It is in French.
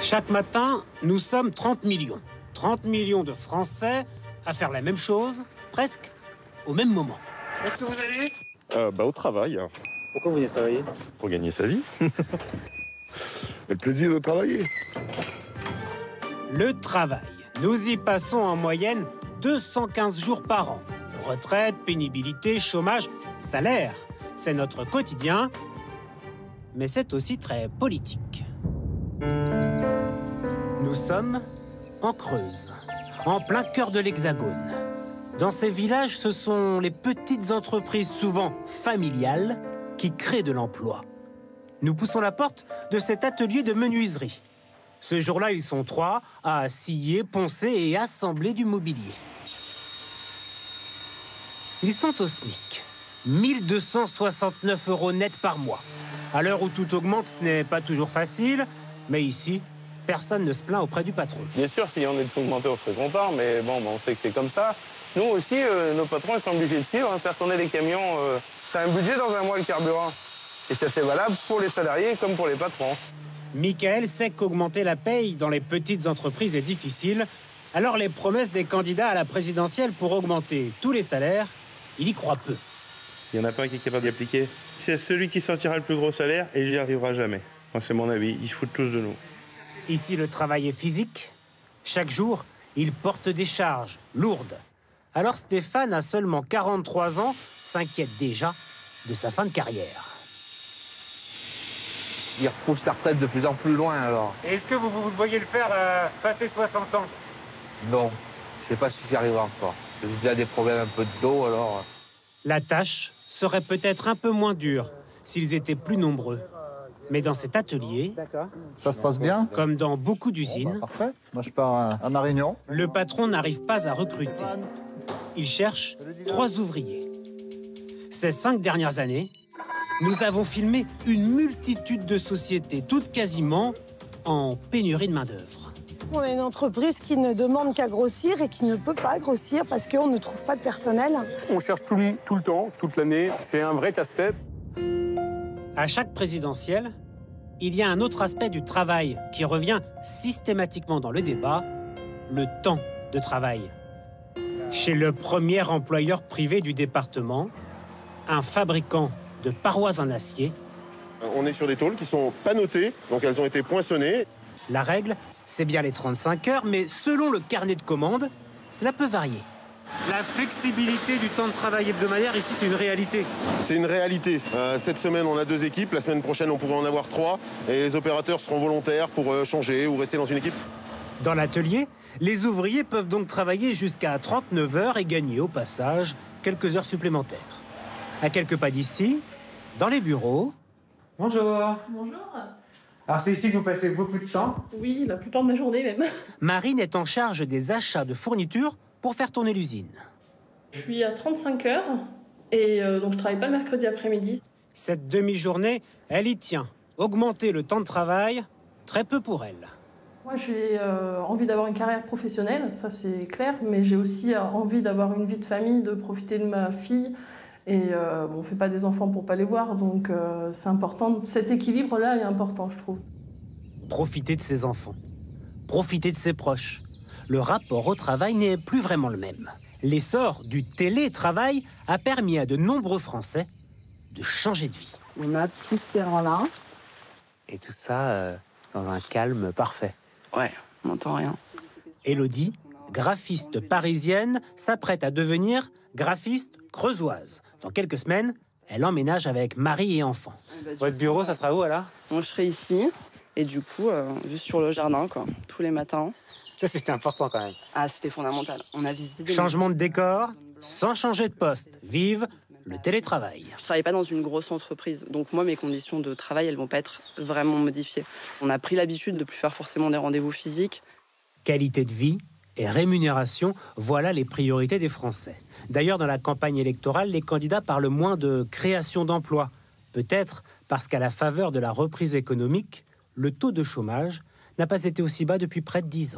Chaque matin, nous sommes 30 millions. 30 millions de Français à faire la même chose, presque au même moment. Où est-ce que vous allez ? Au travail. Pourquoi vous venez travailler ? Pour gagner sa vie. Le plaisir de travailler. Le travail. Nous y passons en moyenne 215 jours par an. Retraite, pénibilité, chômage, salaire. C'est notre quotidien, mais c'est aussi très politique. Nous sommes en Creuse, en plein cœur de l'Hexagone. Dans ces villages, ce sont les petites entreprises, souvent familiales, qui créent de l'emploi. Nous poussons la porte de cet atelier de menuiserie. Ce jour-là, ils sont 3 à scier, poncer et assembler du mobilier. Ils sont au SMIC. 1 269 € net par mois. À l'heure où tout augmente, ce n'est pas toujours facile, mais ici, personne ne se plaint auprès du patron. Bien sûr, si on est augmenté, on ferait qu'on part, mais bon, on sait que c'est comme ça. Nous aussi, nos patrons ils sont obligés de suivre, faire tourner les camions. C'est un budget dans un mois, le carburant. Et ça, c'est valable pour les salariés comme pour les patrons. Michael sait qu'augmenter la paye dans les petites entreprises est difficile, alors les promesses des candidats à la présidentielle pour augmenter tous les salaires, il y croit peu. Il n'y en a pas un qui est capable d'y appliquer. C'est celui qui sortira le plus gros salaire et il n'y arrivera jamais. Enfin, c'est mon avis, ils se foutent tous de nous. Ici, le travail est physique. Chaque jour, il porte des charges lourdes. Alors Stéphane, à seulement 43 ans, s'inquiète déjà de sa fin de carrière. Il repousse sa retraite de plus en plus loin, alors. Est-ce que vous voyez le faire passer 60 ans ? Non, je ne sais pas si j'y arriverai encore. J'ai déjà des problèmes un peu de dos, alors. La tâche serait peut-être un peu moins dure s'ils étaient plus nombreux. Mais dans cet atelier, ça se passe bien, comme dans beaucoup d'usines, parfait. Moi, je pars à ma réunion. Le patron n'arrive pas à recruter. Il cherche 3 ouvriers. Ces 5 dernières années, nous avons filmé une multitude de sociétés, toutes quasiment en pénurie de main-d'œuvre. On est une entreprise qui ne demande qu'à grossir et qui ne peut pas grossir parce qu'on ne trouve pas de personnel. On cherche tout le temps, toute l'année. C'est un vrai casse-tête. À chaque présidentielle, il y a un autre aspect du travail qui revient systématiquement dans le débat, le temps de travail. Chez le premier employeur privé du département, un fabricant de parois en acier. On est sur des tôles qui sont pas notées, donc elles ont été poinçonnées. La règle, c'est bien les 35 heures, mais selon le carnet de commande, cela peut varier. La flexibilité du temps de travail hebdomadaire, ici, c'est une réalité. C'est une réalité. Cette semaine, on a 2 équipes. La semaine prochaine, on pourrait en avoir 3. Et les opérateurs seront volontaires pour changer ou rester dans une équipe. Dans l'atelier, les ouvriers peuvent donc travailler jusqu'à 39 heures et gagner au passage quelques heures supplémentaires. À quelques pas d'ici, dans les bureaux... Bonjour. Bonjour. Alors, c'est ici que vous passez beaucoup de temps ? Oui, la plupart de ma journée même. Marine est en charge des achats de fournitures pour faire tourner l'usine. Je suis à 35 heures et donc je travaille pas le mercredi après-midi. Cette demi-journée, elle y tient. Augmenter le temps de travail, très peu pour elle. Moi, j'ai envie d'avoir une carrière professionnelle, ça c'est clair, mais j'ai aussi envie d'avoir une vie de famille, de profiter de ma fille. Et on ne fait pas des enfants pour pas les voir, donc c'est important. Cet équilibre-là est important, je trouve. Profiter de ses enfants, profiter de ses proches. Le rapport au travail n'est plus vraiment le même. L'essor du télétravail a permis à de nombreux Français de changer de vie. On a tout ce terrain-là. Et tout ça dans un calme parfait. Ouais, on n'entend rien. Élodie, graphiste parisienne, s'apprête à devenir graphiste creusoise. Dans quelques semaines, elle emménage avec mari et enfants. Votre bureau, ça sera où, alors ? Moi, je serai ici. Et du coup, juste sur le jardin, quoi, tous les matins. Ça, c'était important, quand même. Ah, c'était fondamental. On a visité des... Changement de décor, sans changer de poste. Vive le télétravail. Je travaille pas dans une grosse entreprise. Donc moi, mes conditions de travail, elles vont pas être vraiment modifiées. On a pris l'habitude de plus faire forcément des rendez-vous physiques. Qualité de vie et rémunération, voilà les priorités des Français. D'ailleurs, dans la campagne électorale, les candidats parlent moins de création d'emplois. Peut-être parce qu'à la faveur de la reprise économique, le taux de chômage n'a pas été aussi bas depuis près de 10 ans.